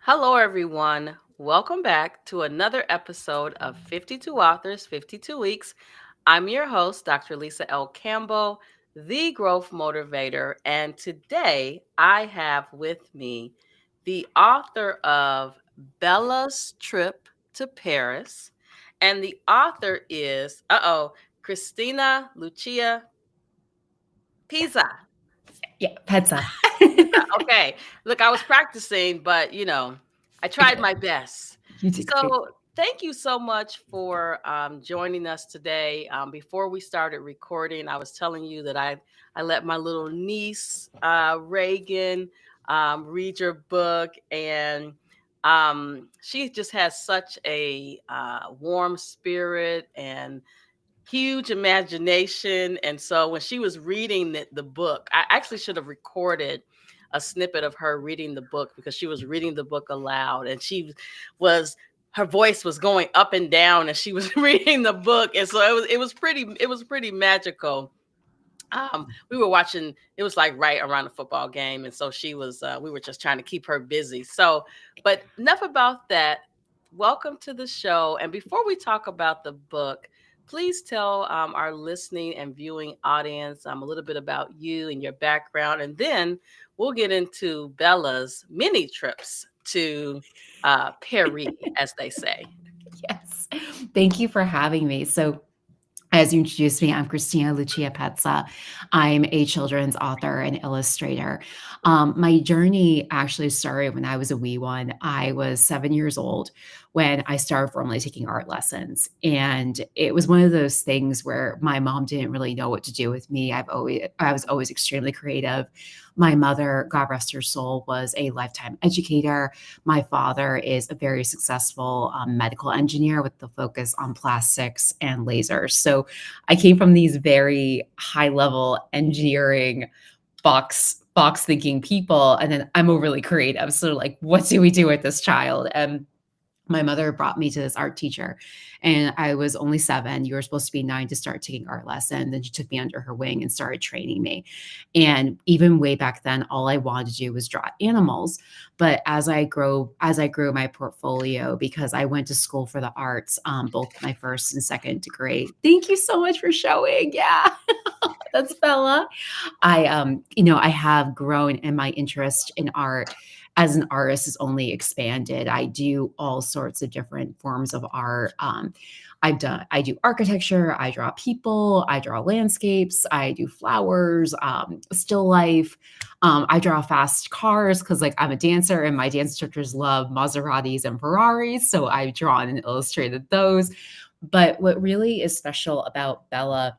Hello, everyone. Welcome back to another episode of 52 Authors, 52 Weeks. I'm your host, Dr. Lisa L. Campbell, the Growth Motivator. And today I have with me the author of Bella's Trip to Paris. And the author is, Kristina Lucia Pezza. Yeah, Pezza. Pizza. Okay. Look, I was practicing, but I tried Okay, my best. you did great. So, thank you so much for joining us today. Before we started recording, I was telling you that I let my little niece Reagan read your book, and she just has such a warm spirit and huge imagination. And so when she was reading the book, I actually should have recorded a snippet of her reading the book because she was reading the book aloud, and was her voice was going up and down as she was reading the book. And so it was pretty magical. We were watching, it was like right around the football game, and so she was we were just trying to keep her busy. So, but enough about that. Welcome to the show. And before we talk about the book, please tell our listening and viewing audience a little bit about you and your background, and then we'll get into Bella's mini trips to Paris, as they say. Yes. Thank you for having me. So, as you introduced me, I'm Kristina Lucia Pezza. I'm a children's author and illustrator. My journey actually started when I was a wee one. I was 7 years old when I started formally taking art lessons. And it was one of those things where my mom didn't really know what to do with me. I was always extremely creative. My mother, God rest her soul, was a lifetime educator. My father is a very successful medical engineer with the focus on plastics and lasers. So I came from these very high level engineering box thinking people, and then I'm overly creative. So like, what do we do with this child? And my mother brought me to this art teacher, and I was only 7. You were supposed to be 9 to start taking art lesson. Then she took me under her wing and started training me. And even way back then, all I wanted to do was draw animals. But as I grew my portfolio, because I went to school for the arts, both my first and second degree. Thank you so much for showing. Yeah, that's Bella. I have grown in my interest in art as an artist has only expanded. I do all sorts of different forms of art. I do architecture, I draw people, I draw landscapes, I do flowers, still life. I draw fast cars because like I'm a dancer and my dance instructors love Maseratis and Ferraris. So I've drawn and illustrated those. But what really is special about Bella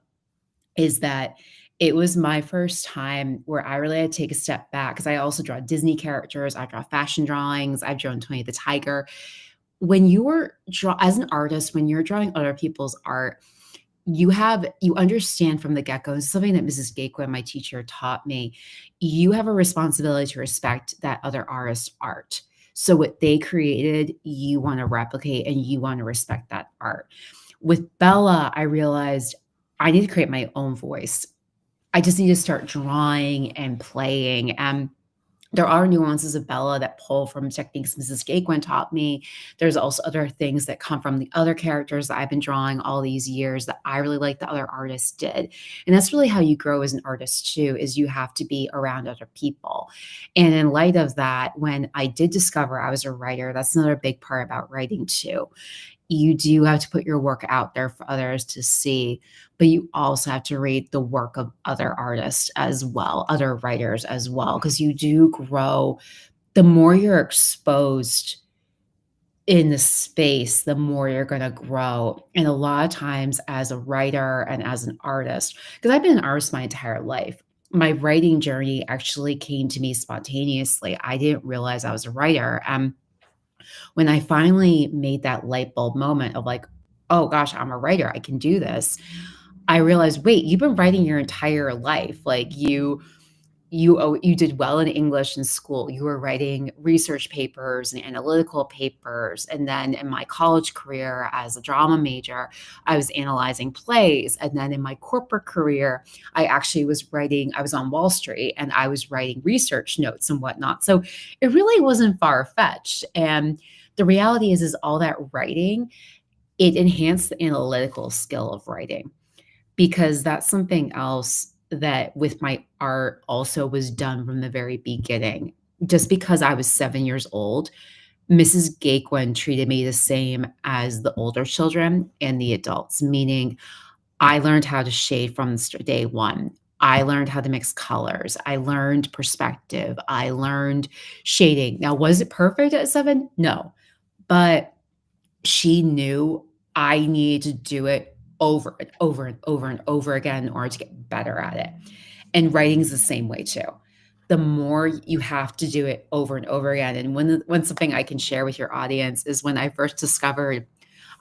is that it was my first time where I really had to take a step back because I also draw Disney characters, I draw fashion drawings, I've drawn Tony the Tiger. When you're as an artist, when you're drawing other people's art, you understand from the get-go, this is something that Mrs. Gatewood, my teacher, taught me. You have a responsibility to respect that other artist's art. So what they created, you want to replicate and you want to respect that art. With Bella, I realized I need to create my own voice. I just need to start drawing and playing. And there are nuances of Bella that pull from techniques Mrs. Gatewood taught me. There's also other things that come from the other characters that I've been drawing all these years that I really like the other artists did. And that's really how you grow as an artist too, is you have to be around other people. And in light of that, when I did discover I was a writer, that's another big part about writing too. You do have to put your work out there for others to see, but you also have to read the work of other artists as well, other writers as well, because you do grow. The more you're exposed in the space, the more you're going to grow. And a lot of times, as a writer and as an artist, because I've been an artist my entire life, my writing journey actually came to me spontaneously. I didn't realize I was a writer. When I finally made that light bulb moment of like, oh gosh, I'm a writer, I can do this. I realized, wait, you've been writing your entire life. Like you did well in English in school. You were writing research papers and analytical papers. And then in my college career as a drama major, I was analyzing plays. And then in my corporate career, I was on Wall Street and I was writing research notes and whatnot. So it really wasn't far fetched. And the reality is all that writing, it enhanced the analytical skill of writing, because that's something else that with my art also was done from the very beginning. Just because I was 7 years old, Mrs. Gaquin treated me the same as the older children and the adults, meaning I learned how to shade from day one. I learned how to mix colors. I learned perspective. I learned shading. Now, was it perfect at 7? No. But she knew I needed to do it over and over and over and over again in order to get better at it. And writing's the same way too. The more you have to do it over and over again. And when something I can share with your audience is when I first discovered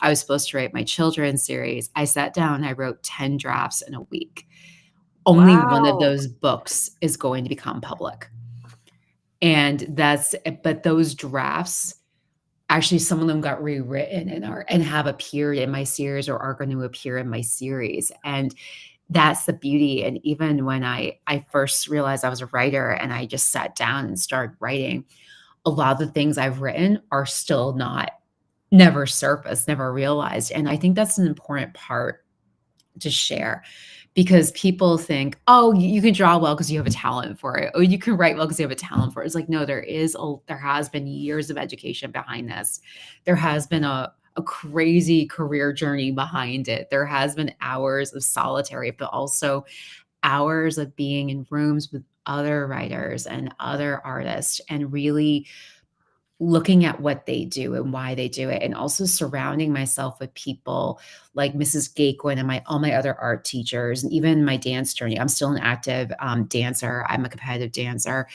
I was supposed to write my children's series, I sat down, I wrote 10 drafts in a week. Only one of Wow. those books is going to become public. But those drafts, actually, some of them got rewritten and have appeared in my series or are going to appear in my series. And that's the beauty. And even when I first realized I was a writer and I just sat down and started writing, a lot of the things I've written are still never surfaced, never realized. And I think that's an important part to share, because people think, oh, you can draw well because you have a talent for it. Oh, you can write well because you have a talent for it. It's like, no, there has been years of education behind this. There has been a crazy career journey behind it. There has been hours of solitary, but also hours of being in rooms with other writers and other artists and really looking at what they do and why they do it, and also surrounding myself with people like Mrs. Gaquin and all my other art teachers, and even my dance journey. I'm still an active dancer. I'm a competitive dancer.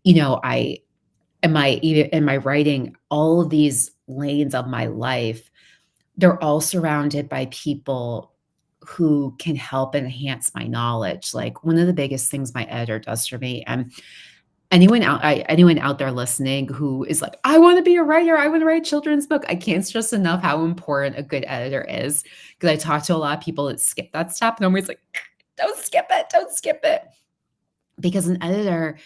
I in my writing, all of these lanes of my life, they're all surrounded by people who can help enhance my knowledge. Like, one of the biggest things my editor does for me, and anyone out there listening who is like, I want to be a writer, I want to write a children's book, I can't stress enough how important a good editor is, because I talk to a lot of people that skip that step, and I'm always like, don't skip it, don't skip it. Because an editor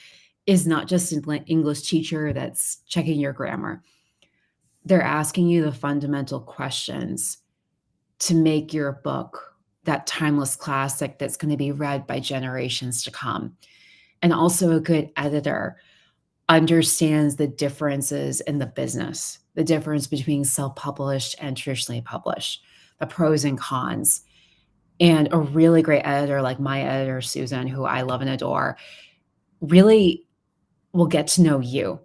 is not just an English teacher that's checking your grammar. They're asking you the fundamental questions to make your book that timeless classic that's going to be read by generations to come. And also, a good editor understands the differences in the business, the difference between self-published and traditionally published, the pros and cons. And a really great editor like my editor, Susan, who I love and adore, really will get to know you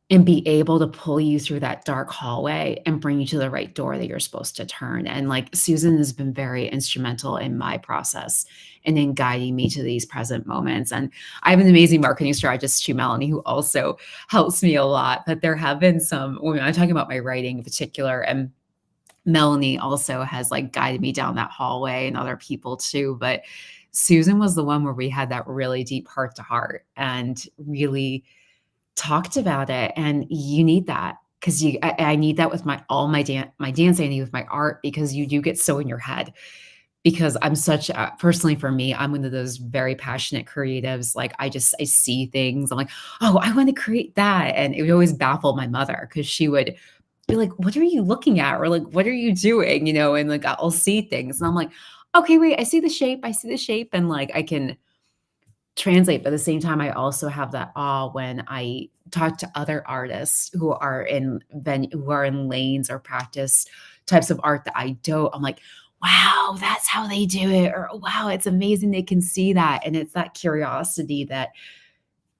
and be able to pull you through that dark hallway and bring you to the right door that you're supposed to turn. And like, Susan has been very instrumental in my process and in guiding me to these present moments. And I have an amazing marketing strategist too, Melanie, who also helps me a lot. But there have been some, when I'm talking about my writing in particular, and Melanie also has like guided me down that hallway, and other people too. But Susan was the one where we had that really deep heart to heart and really talked about it. And you need that, because I need that with my dancing. I need with my art, because you do get so in your head. Because I'm personally, for me, I'm one of those very passionate creatives. Like, I see things, I'm like, oh, I want to create that. And it would always baffle my mother, because she would be like, what are you looking at? Or like, what are you doing? And like, I'll see things and I'm like, okay, wait, I see the shape. And like, I can translate. But at the same time, I also have that awe when I talk to other artists who are who are in lanes or practice types of art that I don't. I'm like, wow, that's how they do it. Or, wow, it's amazing they can see that. And it's that curiosity that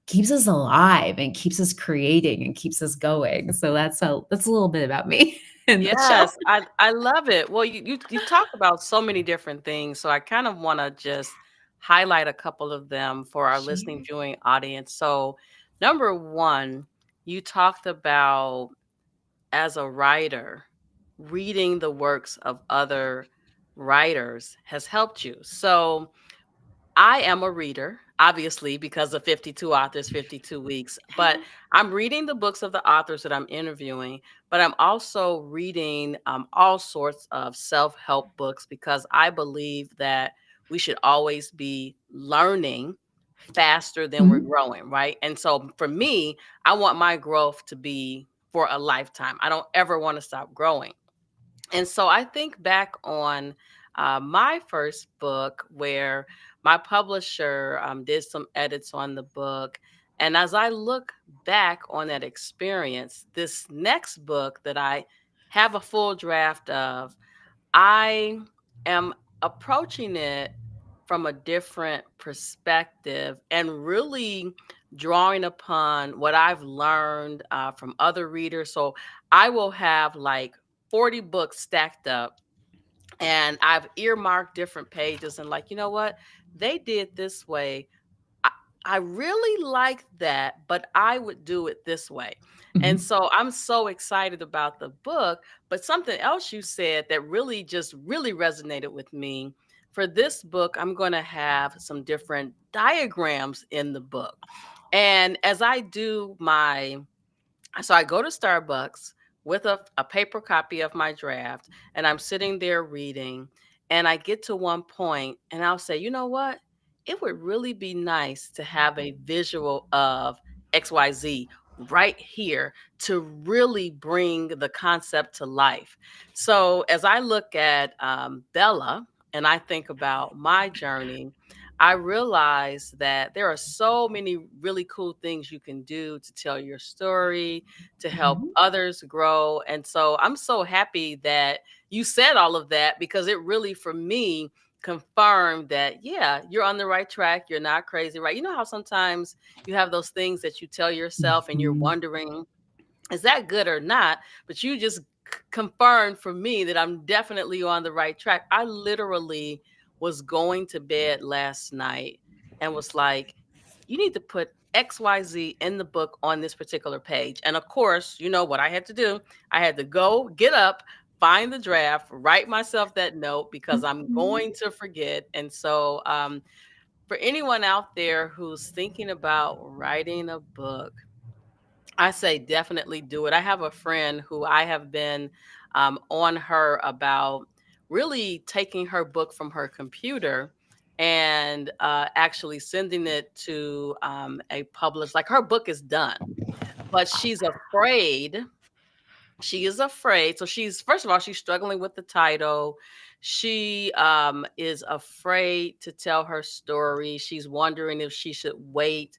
keeps us alive and keeps us creating and keeps us going. So that's a little bit about me in a nutshell. Yes, I love it. Well, you talk about so many different things, so I kind of want to just highlight a couple of them for our listening Sure. viewing audience. So, number one, you talked about, as a writer, reading the works of other writers has helped you. So, I am a reader. obviously, because of 52 authors, 52 weeks. But I'm reading the books of the authors that I'm interviewing, but I'm also reading all sorts of self help books because I believe that we should always be learning faster than we're Mhm. growing, right? And so for me, I want my growth to be for a lifetime. I don't ever want to stop growing. And so I think back on my first book where my publisher did some edits on the book. And as I look back on that experience, this next book that I have a full draft of, I am approaching it from a different perspective and really drawing upon what I've learned from other readers. So I will have like 40 books stacked up, and I've earmarked different pages and, like, you know what? They did this way. I, I really like that, but I would do it this way. And Mhm. so I'm so excited about the book. But something else you said that really resonated with me. For this book, I'm going to have some different diagrams in the book. And as I do my so I go to Starbucks with a paper copy of my draft, and I'm sitting there reading, and I get to one point and I'll say, you know what? It would really be nice to have a visual of XYZ right here to really bring the concept to life. So as I look at Bella and I think about my journey, I realize that there are so many really cool things you can do to tell your story, to help Mhm. others grow. And so I'm so happy that you said all of that because it really, for me, confirmed that, yeah, you're on the right track. You're not crazy, right? You know how sometimes you have those things that you tell yourself and you're Mhm. wondering, is that good or not? But you just confirmed for me that I'm definitely on the right track. I literally was going to bed last night and was like, you need to put XYZ in the book on this particular page. And of course, you know what I had to do? I had to go get up, find the draft, write myself that note because I'm Mhm. going to forget. And so, for anyone out there who's thinking about writing a book, I say definitely do it. I have a friend who I have been on her about really taking her book from her computer and actually sending it to a publisher. Like, her book is done, but she's afraid. She is afraid. So she's, first of all, she's struggling with the title. She is afraid to tell her story. She's wondering if she should wait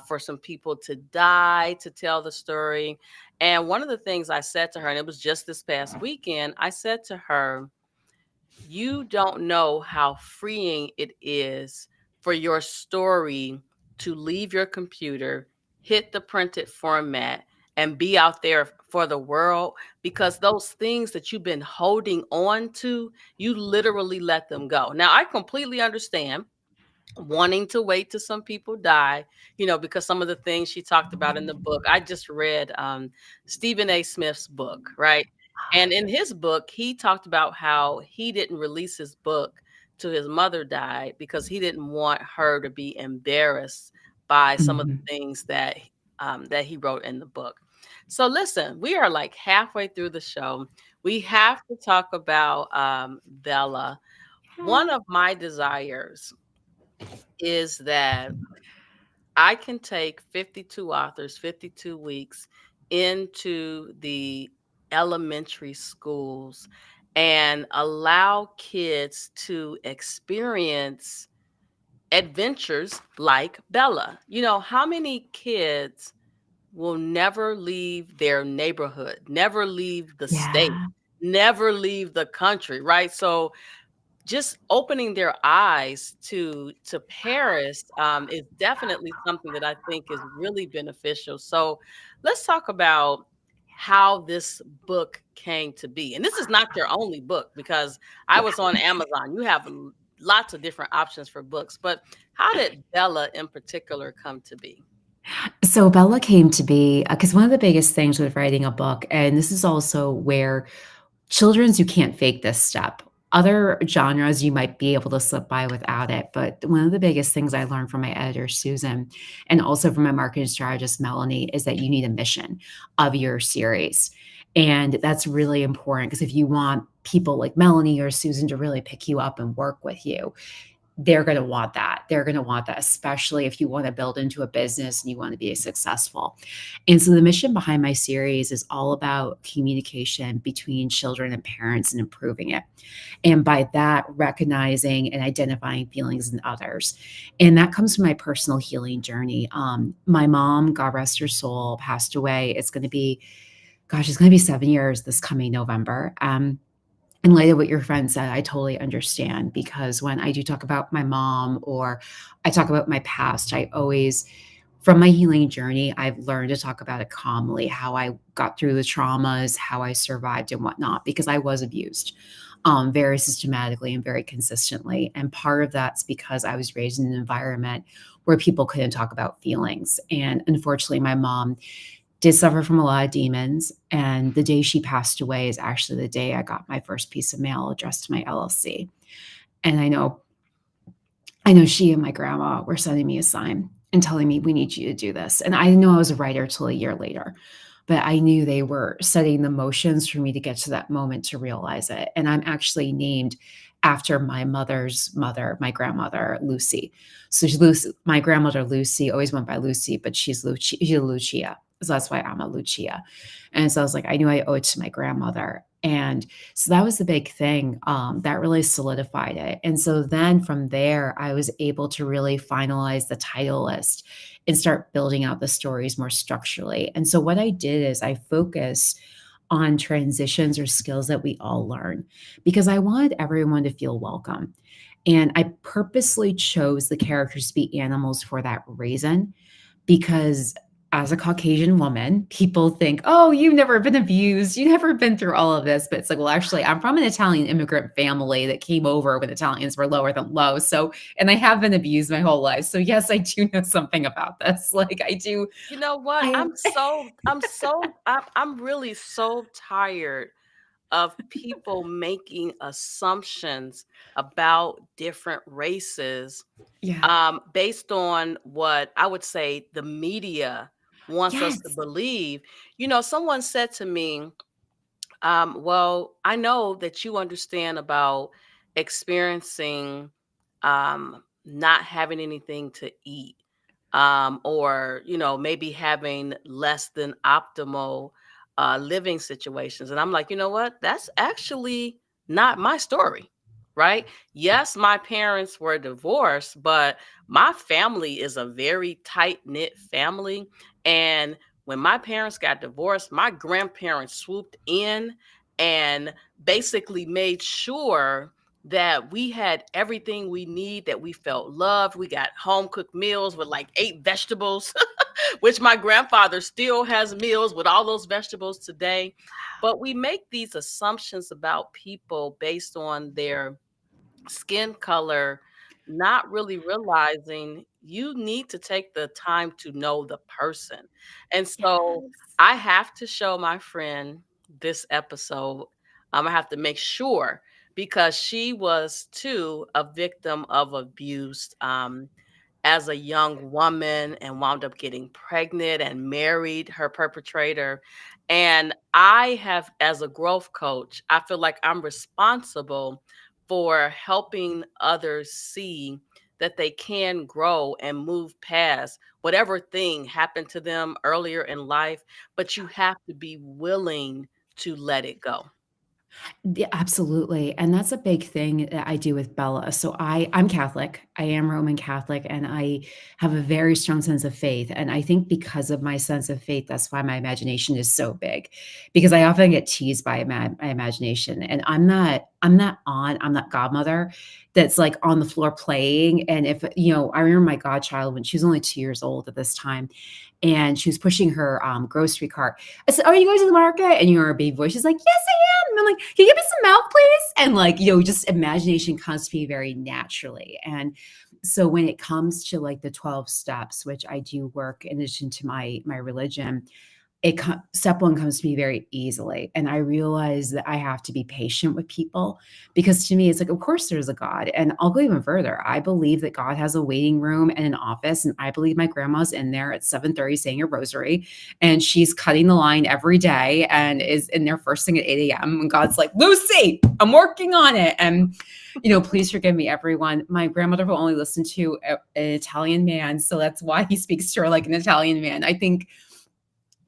for some people to die to tell the story. And one of the things I said to her, and it was just this past weekend, I said to her, you don't know how freeing it is for your story to leave your computer, hit the printed format, and be out there for the world, because those things that you've been holding on to, you literally let them go. Now, I completely understand wanting to wait till some people die, because some of the things she talked about in the book. I just read Stephen A. Smith's book, right? And in his book, he talked about how he didn't release his book till his mother died because he didn't want her to be embarrassed by some of the Mhm. things that he wrote in the book. So listen, we are like halfway through the show. We have to talk about Bella. One Yeah. of my desires is that I can take 52 authors, 52 weeks into the elementary schools and allow kids to experience adventures like Bella. How many kids will never leave their neighborhood, never leave the state, Yeah. never leave the country, right? So just opening their eyes to Paris is definitely something that I think is really beneficial. So let's talk about how this book came to be. And this is not your only book, because I was on Amazon. You have lots of different options for books, but how did Bella in particular come to be? So Bella came to be because one of the biggest things with writing a book, and this is also where children's, you can't fake this step. Other genres you might be able to slip by without it, but one of the biggest things I learned from my editor, Susan, and also from my marketing strategist, Melanie, is that you need a mission of your series. And that's really important because if you want people like Melanie or Susan to really pick you up and work with you, they're going to want that. They're going to want that, especially if you want to build into a business and you want to be successful. And so the mission behind my series is all about communication between children and parents and improving it. And by that, recognizing and identifying feelings in others. And that comes from my personal healing journey. My mom, God rest her soul, passed away. It's going to be, gosh, it's going to be 7 years this coming November. In light of what your friend said, I totally understand, because when I do talk about my mom or I talk about my past, I always, from my healing journey, I've learned to talk about it calmly, how I got through the traumas, how I survived and whatnot, because I was abused very systematically and very consistently. And part of that's because I was raised in an environment where people couldn't talk about feelings. And unfortunately, my mom did suffer from a lot of demons. And the day she passed away is actually the day I got my first piece of mail addressed to my LLC. And I know she and my grandma were sending me a sign and telling me, we need you to do this. And I didn't know I was a writer till a year later, but I knew they were setting the motions for me to get to that moment to realize it. And I'm actually named after my mother's mother, my grandmother, Lucy. So my grandmother, Lucy, always went by Lucy, but she's Lucia. So that's why I'm a Lucia. And so I was like, I knew I owe it to my grandmother. And so that was the big thing that really solidified it. And so then from there, I was able to really finalize the title list and start building out the stories more structurally. And so what I did is I focused on transitions or skills that we all learn, because I wanted everyone to feel welcome. And I purposely chose the characters to be animals for that reason, because as a Caucasian woman, people think, oh, you've never been abused. You've never been through all of this. But it's like, well, actually, I'm from an Italian immigrant family that came over when Italians were lower than low. So, and I have been abused my whole life. So yes, I do know something about this. Like I do. You know what? I I'm really so tired of people making assumptions about different races yeah. based on what I would say the media wants us to Yes. believe. You know, someone said to me, well, I know that you understand about experiencing not having anything to eat, or maybe having less than optimal living situations. And I'm like, you know what? That's actually not my story, right? Yes, my parents were divorced, but my family is a very tight knit family. And when my parents got divorced, my grandparents swooped in and basically made sure that we had everything we need, that we felt loved. We got home cooked meals with like 8 vegetables, which my grandfather still has meals with all those vegetables today. But we make these assumptions about people based on their skin color, not really realizing you need to take the time to know the person. And so Yes. I have to show my friend this episode. I have to make sure, because she was too a victim of abuse. As a young woman, and wound up getting pregnant and married her perpetrator. And I have, as a growth coach, I feel like I'm responsible for helping others see that they can grow and move past whatever thing happened to them earlier in life, but you have to be willing to let it go. Yeah, absolutely, and that's a big thing that I do with Bella. So I'm Catholic. I am Roman Catholic, and I have a very strong sense of faith, and I think because of my sense of faith, that's why my imagination is so big, because I often get teased by my imagination, and I'm that godmother that's, like, on the floor playing, and if I remember my godchild when she was only 2 years old at this time, and she was pushing her, grocery cart. I said, "Are you going to the market?" And you hear her baby voice. She's like, "Yes, I am." And I'm like, "Can you give me some milk, please?" And like, just imagination comes to me very naturally. And so when it comes to like the 12 steps, which I do work in addition to my religion, step one comes to me very easily. And I realize that I have to be patient with people, because to me, it's like, of course there's a God. And I'll go even further. I believe that God has a waiting room and an office. And I believe my grandma's in there at 7:30 saying a rosary, and she's cutting the line every day and is in there first thing at 8 a.m. And God's like, Lucy, I'm working on it. And, please forgive me, everyone. My grandmother will only listen to an Italian man. So that's why he speaks to her like an Italian man. I think,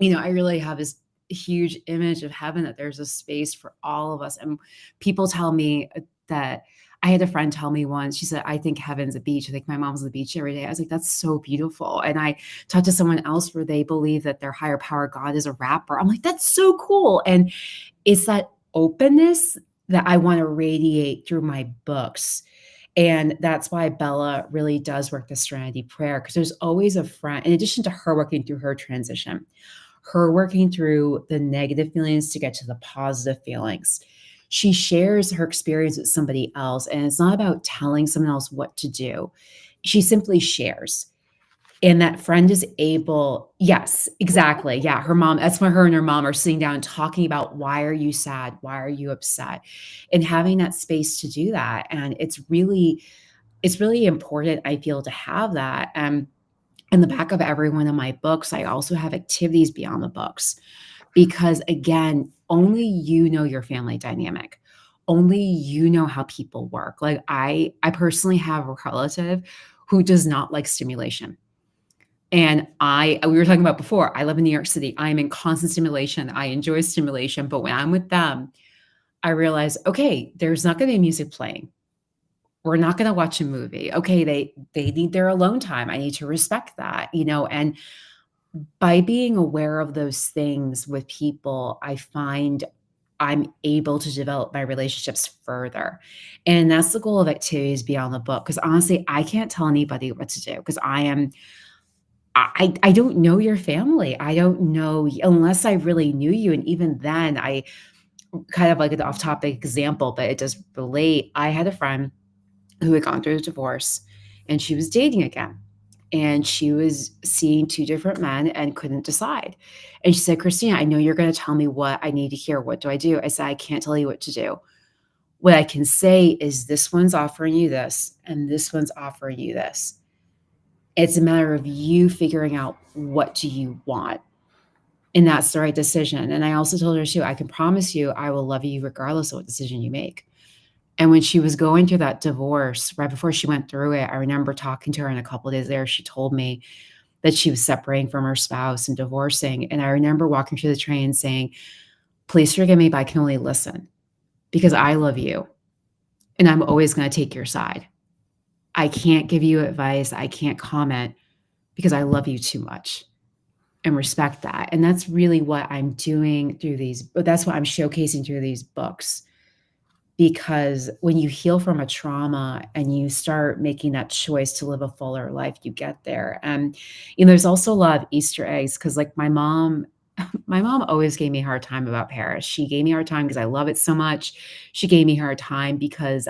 I really have this huge image of heaven, that there's a space for all of us. And people tell me that, I had a friend tell me once, she said, I think heaven's a beach. I think my mom's on the beach every day. I was like, that's so beautiful. And I talked to someone else where they believe that their higher power God is a rapper. I'm like, that's so cool. And it's that openness that I want to radiate through my books. And that's why Bella really does work the Serenity Prayer, because there's always a friend, in addition to her working through her transition, her working through the negative feelings to get to the positive feelings. She shares her experience with somebody else, and it's not about telling someone else what to do. She simply shares. And that friend is able, yes, exactly. Yeah, her mom, that's when her and her mom are sitting down and talking about, why are you sad? Why are you upset? And having that space to do that. And it's really important, I feel, to have that. In the back of every one of my books, I also have activities beyond the books, because again, only you know your family dynamic. Only you know how people work. Like I personally have a relative who does not like stimulation. And we were talking about before, I live in New York City. I'm in constant stimulation. I enjoy stimulation, but when I'm with them, I realize, okay, there's not going to be music playing. We're not going to watch a movie. Okay, they need their alone time. I need to respect that, and by being aware of those things with people, I find I'm able to develop my relationships further. And that's the goal of activities beyond the book. Because honestly, I can't tell anybody what to do, because I don't know your family. I don't know, unless I really knew you. And even then, I kind of like an off topic example, but it does relate. I had a friend who had gone through a divorce, and she was dating again. And she was seeing two different men and couldn't decide. And she said, Kristina, I know you're going to tell me what I need to hear. What do I do? I said, I can't tell you what to do. What I can say is, this one's offering you this, and this one's offering you this. It's a matter of you figuring out, what do you want? And that's the right decision. And I also told her too, I can promise you, I will love you regardless of what decision you make. And when she was going through that divorce, right before she went through it, I remember talking to her, and a couple of days later, she told me that she was separating from her spouse and divorcing. And I remember walking through the train saying, please forgive me, but I can only listen, because I love you and I'm always going to take your side. I can't give you advice. I can't comment, because I love you too much and respect that. And that's really what I'm doing through that's what I'm showcasing through these books. Because when you heal from a trauma and you start making that choice to live a fuller life, you get there. And, there's also a lot of Easter eggs, because like my mom always gave me a hard time about Paris. She gave me a hard time because I love it so much. She gave me a hard time because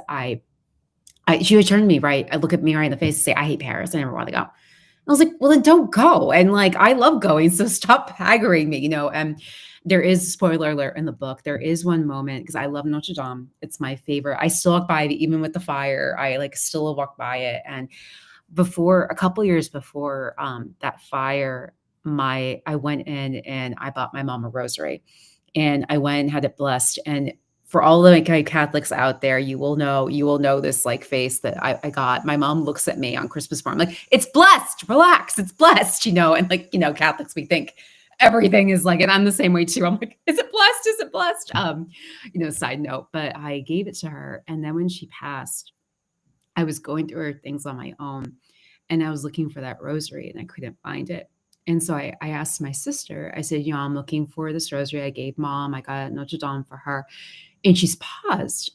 she would turn to me, right? I'd look at me right in the face and say, I hate Paris. I never want to go. I was like, well, then don't go. And like, I love going, so stop haggering me, And there is, spoiler alert in the book, there is one moment, because I love Notre Dame. It's my favorite. I still walk by it, even with the fire. I like still walk by it. And a couple years before that fire, I went in and I bought my mom a rosary, and I went and had it blessed. And for all the Catholics out there, you will know this like face that I got. My mom looks at me on Christmas morning, like, it's blessed, relax, it's blessed, and like, Catholics, we think everything is like, and I'm the same way too. I'm like, is it blessed? Is it blessed? Side note, but I gave it to her. And then when she passed, I was going through her things on my own, and I was looking for that rosary and I couldn't find it. And so I asked my sister, I said, I'm looking for this rosary I gave mom. I got Notre Dame for her. And she's paused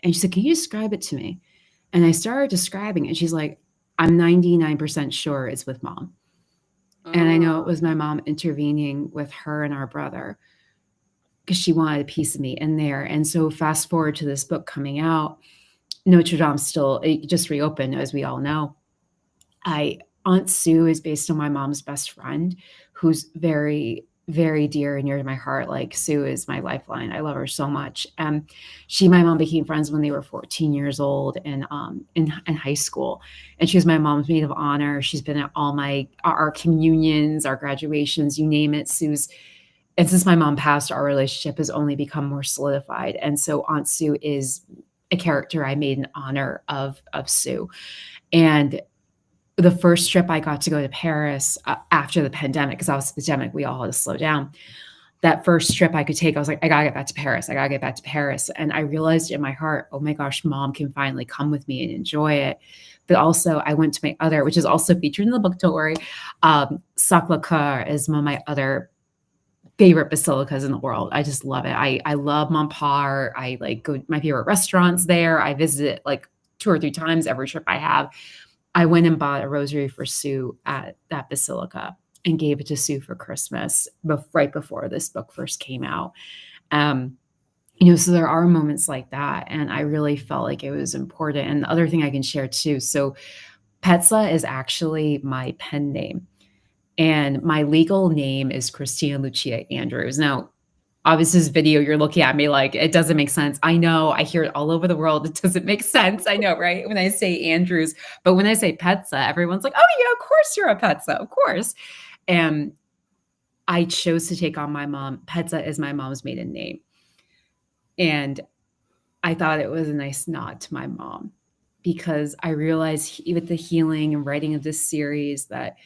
and she said, can you describe it to me? And I started describing it. And she's like, I'm 99% sure it's with mom. And I know it was my mom intervening with her and our brother, because she wanted a piece of me in there. And so fast forward to this book coming out, Notre Dame it just reopened, as we all know. Aunt Sue is based on my mom's best friend, who's very very dear and near to my heart. Like Sue is my lifeline. I love her so much. She and my mom became friends when they were 14 years old and in high school. And she was my mom's maid of honor. She's been at all our communions, our graduations, you name it. And since my mom passed, our relationship has only become more solidified. And so Aunt Sue is a character I made in honor of Sue. And the first trip I got to go to Paris after the pandemic, because obviously the pandemic, we all had to slow down. That first trip I could take, I was like, I gotta get back to Paris. I gotta get back to Paris. And I realized in my heart, oh my gosh, mom can finally come with me and enjoy it. But also, I went to my other, which is also featured in the book, don't worry. Sacre-Cœur is one of my other favorite basilicas in the world. I just love it. I love Montpart. I like go my favorite restaurants there. I visit it like 2 or 3 times every trip I have. I went and bought a rosary for Sue at that basilica and gave it to Sue for Christmas right before this book first came out. Um, so there are moments like that, and I really felt like it was important. And the other thing I can share too, so Pezza is actually my pen name, and my legal name is Kristina Lucia Andrews. Now, obviously, this video, you're looking at me like it doesn't make sense. I know, I hear it all over the world. It doesn't make sense. I know, right? When I say Andrews, but when I say Pezza, everyone's like, oh yeah, of course you're a Pezza, of course. And I chose to take on my mom. Pezza is my mom's maiden name. And I thought it was a nice nod to my mom because I realized with the healing and writing of this series that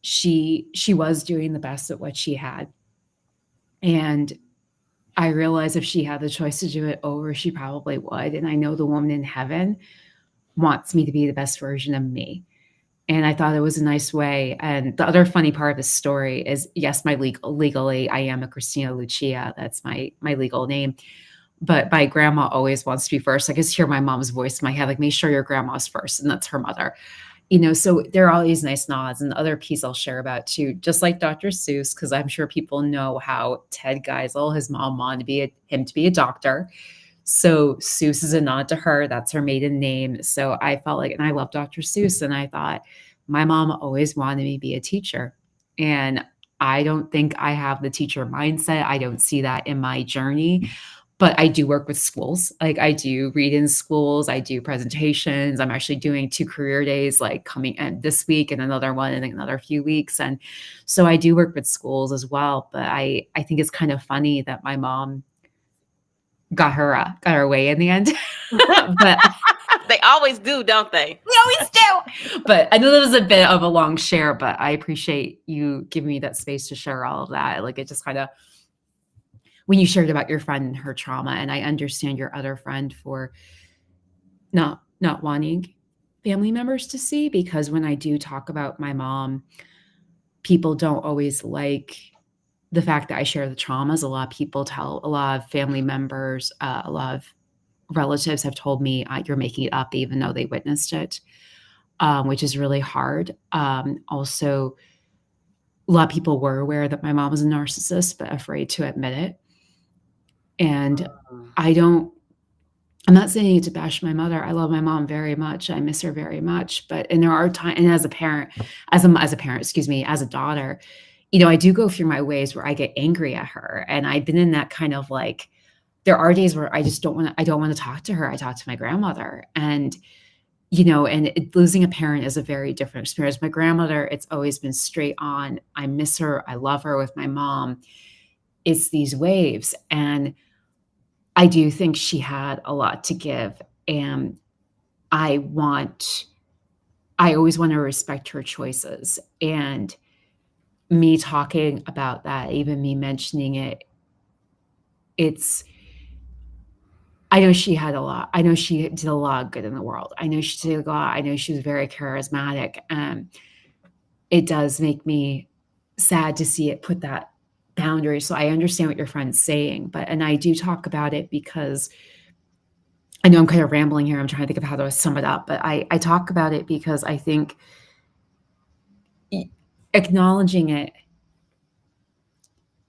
she was doing the best at what she had. And I realized if she had the choice to do it over, she probably would. And I know the woman in heaven wants me to be the best version of me. And I thought it was a nice way. And the other funny part of the story is, yes, legally, I am a Kristina Lucia. That's my legal name. But my grandma always wants to be first. I just hear my mom's voice in my head, like, make sure your grandma's first. And that's her mother. So there are all these nice nods. And the other piece I'll share about too, just like Dr. Seuss, because I'm sure people know how Ted Geisel, his mom wanted him to be a doctor. So Seuss is a nod to her. That's her maiden name. So I felt like, and I love Dr. Seuss. And I thought my mom always wanted me to be a teacher. And I don't think I have the teacher mindset. I don't see that in my journey. But I do work with schools. Like I do read in schools. I do presentations. I'm actually doing 2 career days, like coming this week and another one in another few weeks. And so I do work with schools as well. But I think it's kind of funny that my mom got her way in the end. But They always do, don't they? we always do. But I know that was a bit of a long share, but I appreciate you giving me that space to share all of that. Like it just kind of, when you shared about your friend and her trauma, and I understand your other friend for not wanting family members to see, because when I do talk about my mom, people don't always like the fact that I share the traumas. A lot of people a lot of family members, a lot of relatives have told me you're making it up, even though they witnessed it, which is really hard. Also, a lot of people were aware that my mom was a narcissist, but afraid to admit it. And I'm not saying it to bash my mother. I love my mom very much. I miss her very much. And there are times, and as a parent, excuse me, as a daughter, I do go through my ways where I get angry at her. And I've been in that kind of like, there are days where I don't want to talk to her. I talk to my grandmother, and losing a parent is a very different experience. My grandmother, it's always been straight on. I miss her. I love her. With my mom, it's these waves. And I do think she had a lot to give. And I always want to respect her choices. And me talking about that, even me mentioning it, I know she had a lot. I know she did a lot of good in the world. I know she did a lot. I know she was very charismatic. It does make me sad to see it put that boundary. So I understand what your friend's saying, and I do talk about it because I know I'm kind of rambling here. I'm trying to think of how to sum it up, but I talk about it because I think acknowledging it,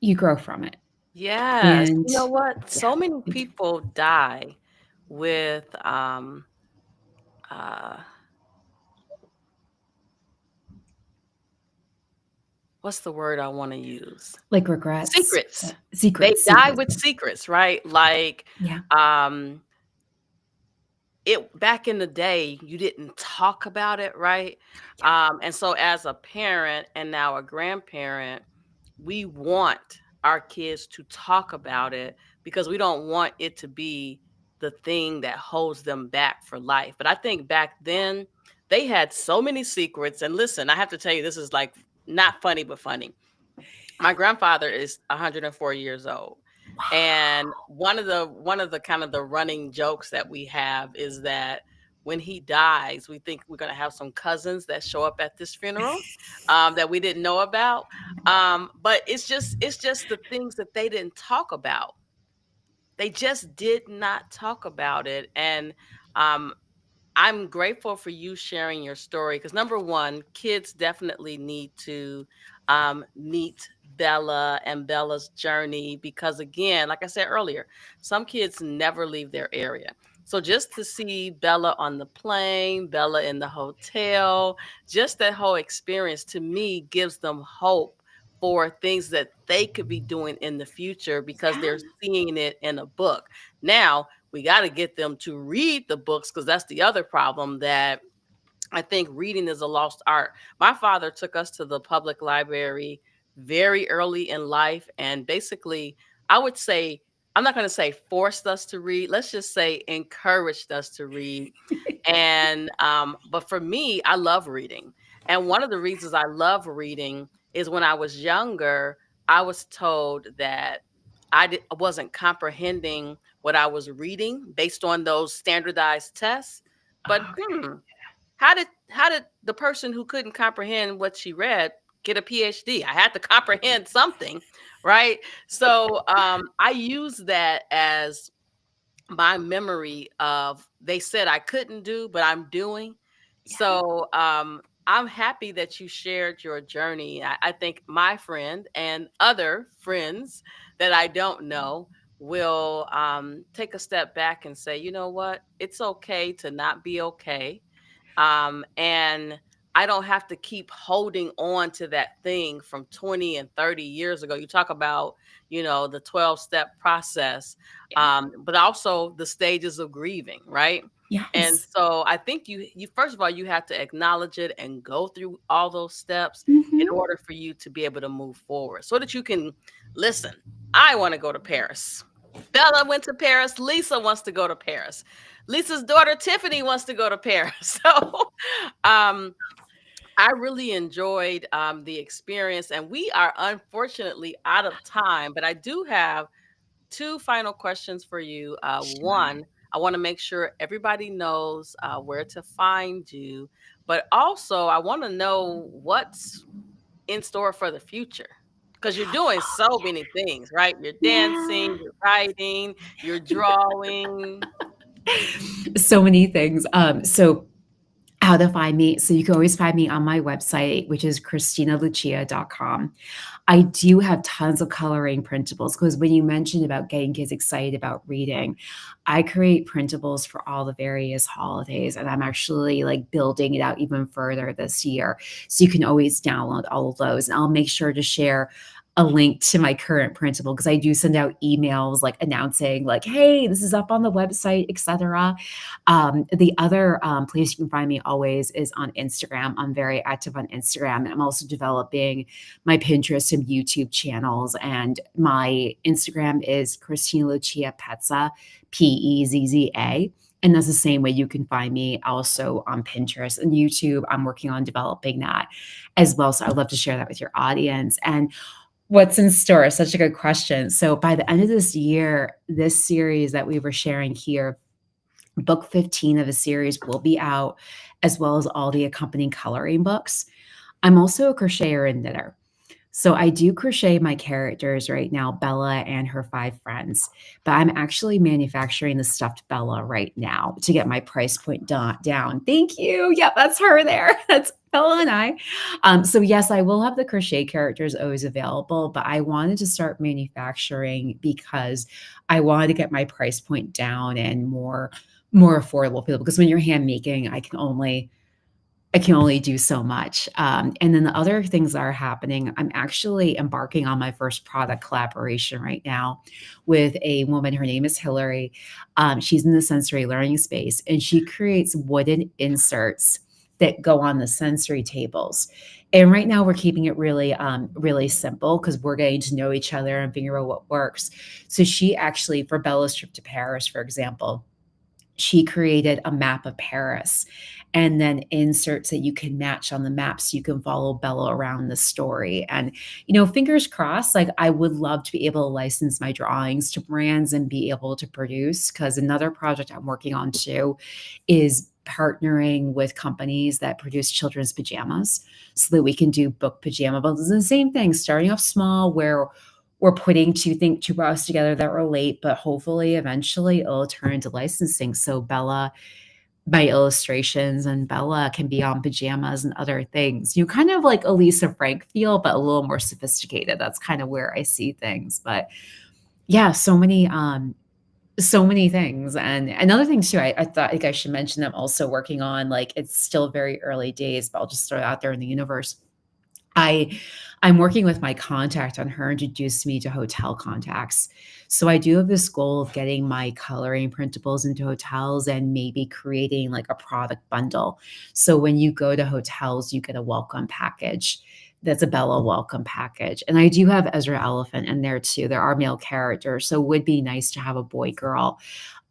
you grow from it. Yes. And You know what? yeah, So many people die with uh what's the word I want to use? Like regrets, Secrets. They secrets, die secrets. with secrets, right? Like, Yeah. um, it back in the day, you didn't talk about it, right? Yeah. And so as a parent and now a grandparent, we want our kids to talk about it because we don't want it to be the thing that holds them back for life. But I think back then they had so many secrets. And listen, I have to tell you, this is like not funny, but funny. My grandfather is 104 years old. And Wow. one of the kind of the running jokes that we have is that when he dies, we think we're going to have some cousins that show up at this funeral that we didn't know about. But it's just the things that they didn't talk about. They just did not talk about it. And um, I'm grateful for you sharing your story because number one, kids definitely need to meet Bella and Bella's journey because, again, like I said earlier, some kids never leave their area. So just to see Bella on the plane, Bella in the hotel, just that whole experience to me gives them hope for things that they could be doing in the future because Yeah. they're seeing it in a book. Now, we got to get them to read the books because that's the other problem that I think reading is a lost art. My father took us to the public library very early in life and basically, I would say, I'm not going to say forced us to read. Let's just say encouraged us to read. And but for me, I love reading. And one of the reasons I love reading is when I was younger, I was told that I wasn't comprehending what I was reading based on those standardized tests. But Okay. how did the person who couldn't comprehend what she read get a PhD? I had to comprehend something, right? So I use that as my memory of they said I couldn't do, but I'm doing. Yeah. So I'm happy that you shared your journey. I think my friend and other friends that I don't know will take a step back and say, you know what? It's okay to not be okay. And I don't have to keep holding on to that thing from 20 and 30 years ago. You talk about, the 12-step process, Yeah. but also the stages of grieving, right? And Yes. so I think you first of all, you have to acknowledge it and go through all those steps in Mhm. order for you to be able to move forward so that you can listen. I want to go to Paris. Bella went to Paris. Lisa wants to go to Paris. Lisa's daughter Tiffany wants to go to Paris. So um, I really enjoyed the experience, and we are unfortunately out of time. But I do have two final questions for you. Sure. One, I want to make sure everybody knows where to find you, but also I want to know what's in store for the future because you're doing so many things, right? You're dancing, Yeah. you're writing, you're drawing. So many things. So how to find me. So you can always find me on my website, which is KristinaLucia.com. I do have tons of coloring printables because when you mentioned about getting kids excited about reading, I create printables for all the various holidays, and I'm actually like building it out even further this year. So you can always download all of those, and I'll make sure to share a link to my current printable because I do send out emails like announcing like, hey, this is up on the website, etc. The other place you can find me always is on Instagram. I'm very active on Instagram, and I'm also developing my Pinterest and YouTube channels. And my Instagram is Kristina Lucia Pezza, Pezza. And that's the same way you can find me also on Pinterest and YouTube. I'm working on developing that as well. So I'd love to share that with your audience. And what's in store? Such a good question. So by the end of this year, this series that we were sharing here, book 15 of a series will be out, as well as all the accompanying coloring books. I'm also a crocheter and knitter. So I do crochet my characters right now, Bella and her 5 friends, but I'm actually manufacturing the stuffed Bella right now to get my price point down. Thank you. Yep, that's her there. That's Bella and I. So yes, I will have the crochet characters always available, but I wanted to start manufacturing because I wanted to get my price point down and more affordable for people. Because when you're hand making, I can only I can only do so much. And then the other things that are happening, I'm actually embarking on my first product collaboration right now with a woman. Her name is Hillary. She's in the sensory learning space, and she creates wooden inserts that go on the sensory tables. And right now we're keeping it really simple because we're getting to know each other and figure out what works. So she actually, for Bella's trip to Paris, for example, she created a map of Paris and then inserts that you can match on the map so you can follow Bella around the story. And, fingers crossed, like I would love to be able to license my drawings to brands and be able to produce, because another project I'm working on too is partnering with companies that produce children's pajamas so that we can do book pajama bundles. And the same thing, starting off small where we're putting two products together that relate, but hopefully eventually it'll turn into licensing. So Bella, my illustrations, and Bella can be on pajamas and other things. Kind of like a Lisa Frank feel, but a little more sophisticated. That's kind of where I see things. But yeah, so many things. And another thing too, I thought like I should mention I'm also working on, like, it's still very early days, but I'll just throw it out there in the universe. I'm working with my contact on her introduced me to hotel contacts. So I do have this goal of getting my coloring printables into hotels and maybe creating like a product bundle. So when you go to hotels, you get a welcome package. That's a Bella welcome package. And I do have Ezra Elephant in there too. There are male characters. So it would be nice to have a boy girl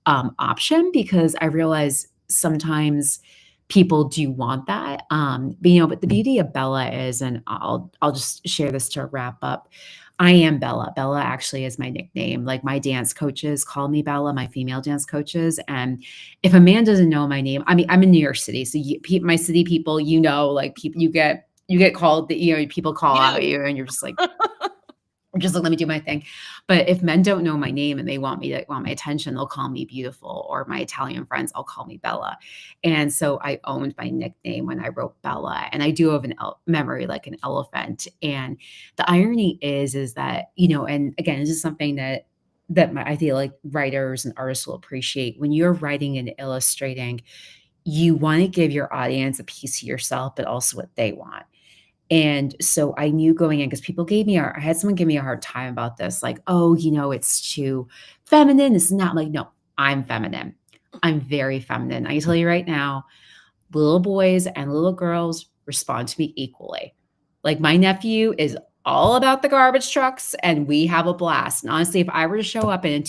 option, because I realize sometimes people do want that. But the beauty of Bella is, and I'll just share this to wrap up. I am Bella. Bella actually is my nickname. Like, my dance coaches call me Bella, my female dance coaches. And if a man doesn't know my name, I mean, I'm in New York City, so my city people, like people, you get called, people call Yeah. out you, and you're just like, let me do my thing. But if men don't know my name and they want my attention, they'll call me beautiful, or my Italian friends, I'll call me Bella. And so I owned my nickname when I wrote Bella, and I do have an memory like an elephant. And the irony is that, and again, this is something that I feel like writers and artists will appreciate. When you're writing and illustrating, you want to give your audience a piece of yourself, but also what they want. And so I knew going in, because I had someone give me a hard time about this, like, oh, it's too feminine. It's not. Like, no, I'm feminine. I'm very feminine. I can tell you right now, little boys and little girls respond to me equally. Like, my nephew is all about the garbage trucks, and we have a blast. And honestly, if I were to show up in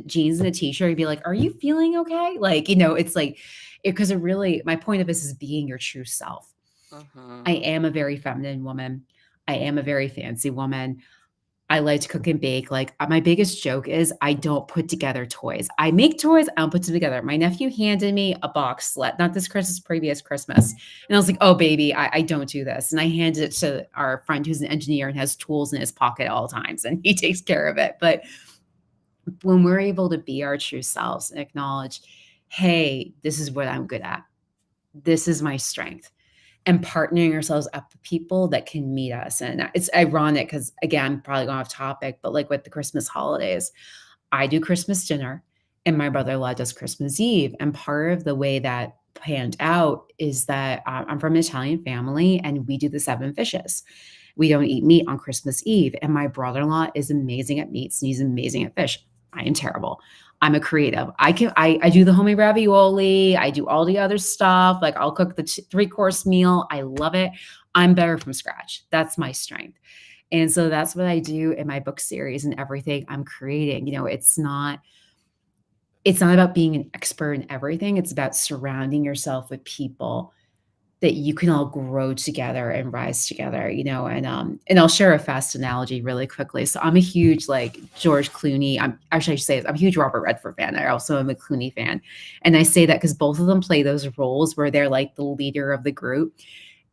jeans and a t-shirt, he'd be like, are you feeling okay? Like, it's like, because it really, my point of this is being your true self. Mm-hmm. I am a very feminine woman. I am a very fancy woman. I like to cook and bake. Like, my biggest joke is I don't put together toys. I make toys, I don't put them together. My nephew handed me a box, not this Christmas, previous Christmas. And I was like, oh, baby, I don't do this. And I handed it to our friend who's an engineer and has tools in his pocket at all times, and he takes care of it. But when we're able to be our true selves and acknowledge, hey, this is what I'm good at, this is my strength, and partnering ourselves up with people that can meet us. And it's ironic because, again, probably going off topic, but like with the Christmas holidays, I do Christmas dinner and my brother-in-law does Christmas Eve. And part of the way that panned out is that I'm from an Italian family and we do the 7 fishes. We don't eat meat on Christmas Eve. And my brother-in-law is amazing at meats and he's amazing at fish. I am terrible. I'm a creative. I do the homemade ravioli. I do all the other stuff. Like, I'll cook the 3-course meal. I love it. I'm better from scratch. That's my strength. And so that's what I do in my book series and everything I'm creating. It's not about being an expert in everything. It's about surrounding yourself with people that you can all grow together and rise together, and I'll share a fast analogy really quickly. So I'm a huge, like, George Clooney. I should say I'm a huge Robert Redford fan. I also am a Clooney fan. And I say that because both of them play those roles where they're like the leader of the group.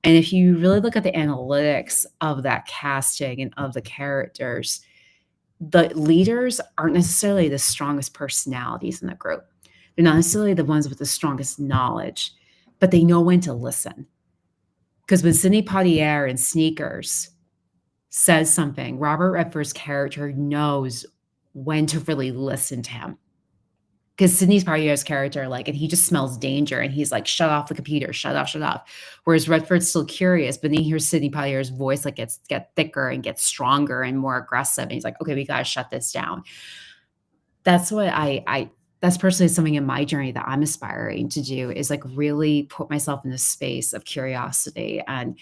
And if you really look at the analytics of that casting and of the characters, the leaders aren't necessarily the strongest personalities in the group. They're not necessarily the ones with the strongest knowledge, but they know when to listen. Because when Sidney Poitier in Sneakers says something, Robert Redford's character knows when to really listen to him. because Sidney Poitier's character, like, and he just smells danger, and he's like, "Shut off the computer, shut off, shut off." Whereas Redford's still curious, but then he hears Sidney Poitier's voice like get thicker and gets stronger and more aggressive, and he's like, "Okay, we gotta shut this down." That's what I that's personally something in my journey that I'm aspiring to do, is like really put myself in this space of curiosity. And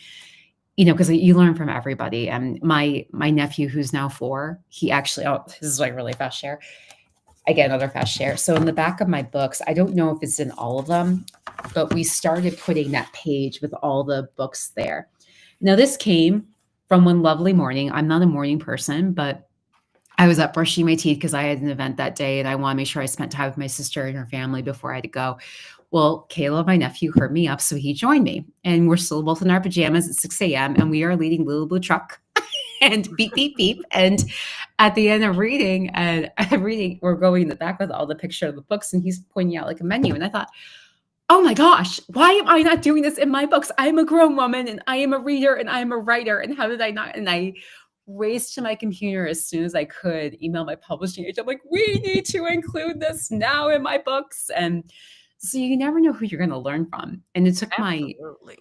because you learn from everybody. And my nephew, who's now 4, he actually, oh, this is like really fast share. I get another fast share. So in the back of my books, I don't know if it's in all of them, but we started putting that page with all the books there. Now, this came from one lovely morning. I'm not a morning person, but I was up brushing my teeth because I had an event that day and I want to make sure I spent time with my sister and her family before I had to go. Well, Caleb, my nephew, heard me up, so he joined me. And we're still both in our pajamas at 6 a.m. and we are leading Little Blue Truck and beep, beep, beep. And at the end of reading, we're going in the back with all the picture of the books, and he's pointing out like a menu. And I thought, oh my gosh, why am I not doing this in my books? I am a grown woman and I am a reader and I am a writer. And how did I not? And I raced to my computer as soon as I could, email my publishing agent. I'm like, we need to include this now in my books. And so you never know who you're going to learn from. And it took Absolutely.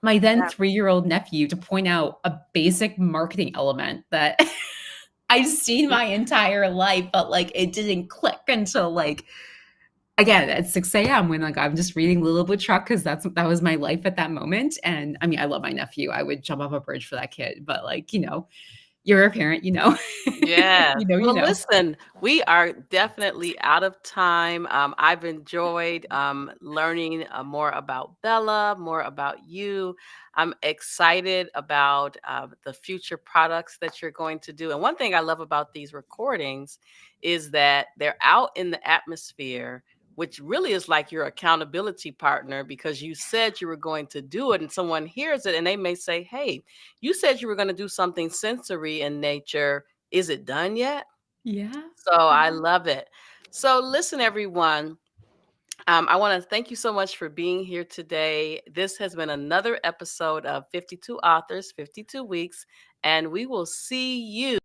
my then 3-year-old nephew to point out a basic marketing element that I've seen my entire life, but like it didn't click until like, again, at 6 a.m. when like I'm just reading Little Blue Truck, because that was my life at that moment. And I mean, I love my nephew. I would jump off a bridge for that kid, but like, you're a parent, Yeah. you know, Well, listen, we are definitely out of time. I've enjoyed learning more about Bella, more about you. I'm excited about the future products that you're going to do. And one thing I love about these recordings is that they're out in the atmosphere, which really is like your accountability partner, because you said you were going to do it and someone hears it and they may say, hey, you said you were going to do something sensory in nature. Is it done yet? Yeah. So I love it. So listen, everyone. I want to thank you so much for being here today. This has been another episode of 52 Authors, 52 Weeks, and we will see you